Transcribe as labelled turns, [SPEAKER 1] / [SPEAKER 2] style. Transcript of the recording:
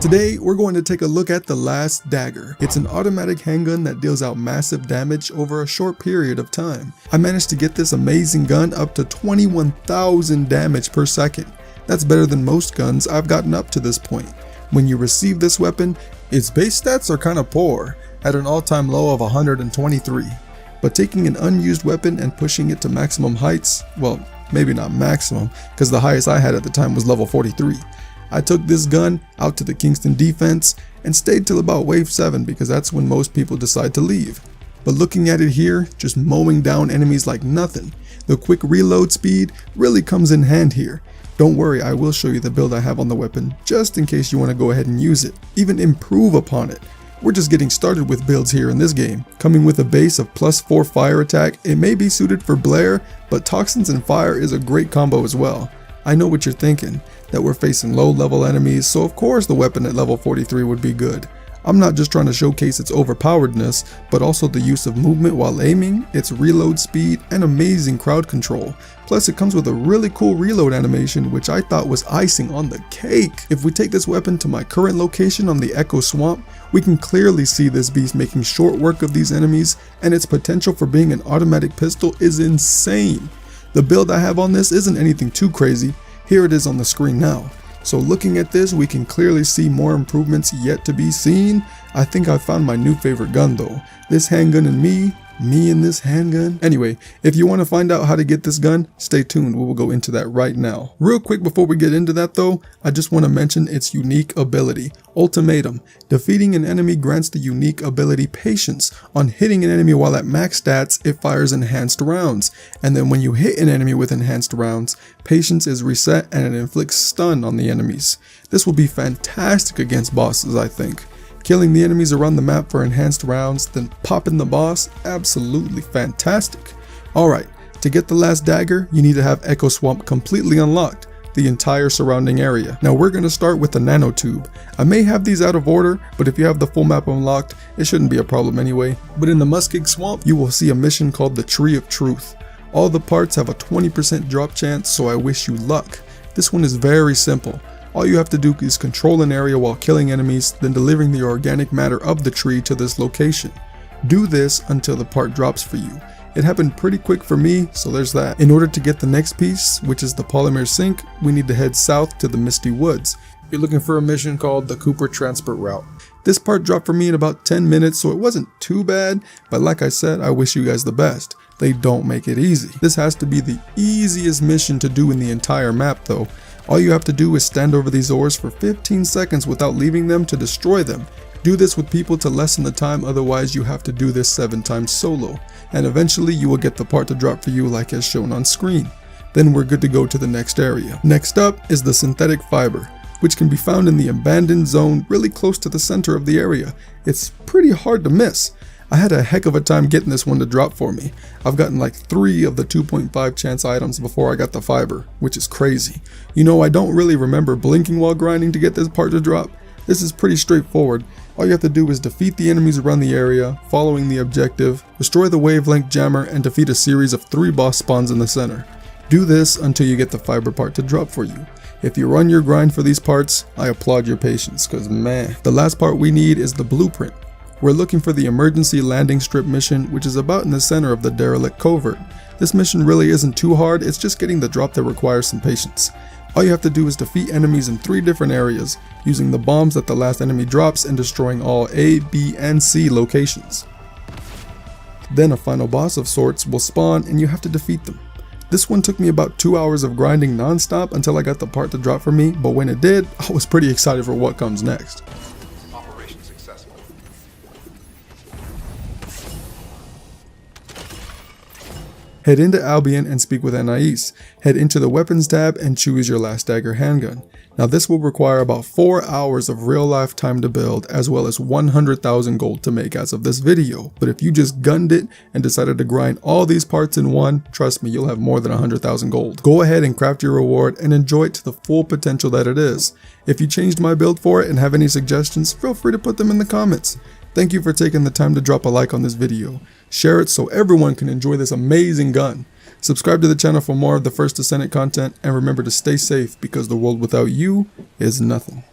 [SPEAKER 1] Today, we're going to take a look at the Last Dagger. It's an automatic handgun that deals out massive damage over a short period of time. I managed to get this amazing gun up to 21,000 damage per second. That's better than most guns I've gotten up to this point. When you receive this weapon, its base stats are kinda poor, at an all-time low of 123. But taking an unused weapon and pushing it to maximum heights, well, maybe not maximum, because the highest I had at the time was level 43. I took this gun out to the Kingston defense and stayed till about wave 7 because that's when most people decide to leave. But looking at it here, just mowing down enemies like nothing, the quick reload speed really comes in hand here. Don't worry, I will show you the build I have on the weapon just in case you want to go ahead and use it, even improve upon it. We're just getting started with builds here in this game. Coming with a base of +4 fire attack, it may be suited for Blair, but Toxins and Fire is a great combo as well. I know what you're thinking, that we're facing low level enemies, so of course the weapon at level 43 would be good. I'm not just trying to showcase its overpoweredness, but also the use of movement while aiming, its reload speed, and amazing crowd control. Plus it comes with a really cool reload animation which I thought was icing on the cake. If we take this weapon to my current location on the Echo Swamp, we can clearly see this beast making short work of these enemies, and its potential for being an automatic pistol is insane. The build I have on this isn't anything too crazy. Here it is on the screen now. So looking at this, we can clearly see more improvements yet to be seen. I think I found my new favorite gun though. This handgun and me and this handgun. Anyway, if you want to find out how to get this gun, stay tuned, we will go into that right now. Real quick before we get into that though, I just want to mention its unique ability, Ultimatum. Defeating an enemy grants the unique ability Patience. On hitting an enemy while at max stats, it fires enhanced rounds. And then when you hit an enemy with enhanced rounds, Patience is reset and it inflicts stun on the enemies. This will be fantastic against bosses, I think. Killing the enemies around the map for enhanced rounds, then popping the boss, absolutely fantastic. Alright, to get the Last Dagger, you need to have Echo Swamp completely unlocked, the entire surrounding area. Now we're going to start with the Nano Tube. I may have these out of order, but if you have the full map unlocked, it shouldn't be a problem anyway. But in the Muskeg Swamp, you will see a mission called the Tree of Truth. All the parts have a 20% drop chance, so I wish you luck. This one is very simple. All you have to do is control an area while killing enemies, then delivering the organic matter of the tree to this location. Do this until the part drops for you. It happened pretty quick for me, so there's that. In order to get the next piece, which is the Polymer Sink, we need to head south to the Misty Woods. You're looking for a mission called the Cooper Transport Route. This part dropped for me in about 10 minutes, so it wasn't too bad, but like I said, I wish you guys the best. They don't make it easy. This has to be the easiest mission to do in the entire map though. All you have to do is stand over these ores for 15 seconds without leaving them to destroy them. Do this with people to lessen the time, otherwise you have to do this 7 times solo. And eventually you will get the part to drop for you like as shown on screen. Then we're good to go to the next area. Next up is the synthetic fiber, which can be found in the abandoned zone really close to the center of the area. It's pretty hard to miss. I had a heck of a time getting this one to drop for me. I've gotten like 3 of the 2.5 chance items before I got the fiber, which is crazy. You know, I don't really remember blinking while grinding to get this part to drop. This is pretty straightforward. All you have to do is defeat the enemies around the area, following the objective, destroy the wavelength jammer, and defeat a series of 3 boss spawns in the center. Do this until you get the fiber part to drop for you. If you run your grind for these parts, I applaud your patience, cause man. The last part we need is the blueprint. We're looking for the emergency landing strip mission, which is about in the center of the derelict covert. This mission really isn't too hard, it's just getting the drop that requires some patience. All you have to do is defeat enemies in 3 different areas, using the bombs that the last enemy drops and destroying all A, B, and C locations. Then a final boss of sorts will spawn and you have to defeat them. This one took me about 2 hours of grinding non-stop until I got the part to drop for me, but when it did, I was pretty excited for what comes next.
[SPEAKER 2] Operation successful.
[SPEAKER 1] Head into Albion and speak with Anaïs. Head into the weapons tab and choose your Last Dagger handgun. Now this will require about 4 hours of real life time to build, as well as 100,000 gold to make as of this video. But if you just gunned it and decided to grind all these parts in one, trust me, you'll have more than 100,000 gold. Go ahead and craft your reward and enjoy it to the full potential that it is. If you changed my build for it and have any suggestions, feel free to put them in the comments. Thank you for taking the time to drop a like on this video. Share it so everyone can enjoy this amazing gun. Subscribe to the channel for more of the First Descendant content, and remember to stay safe because the world without you is nothing.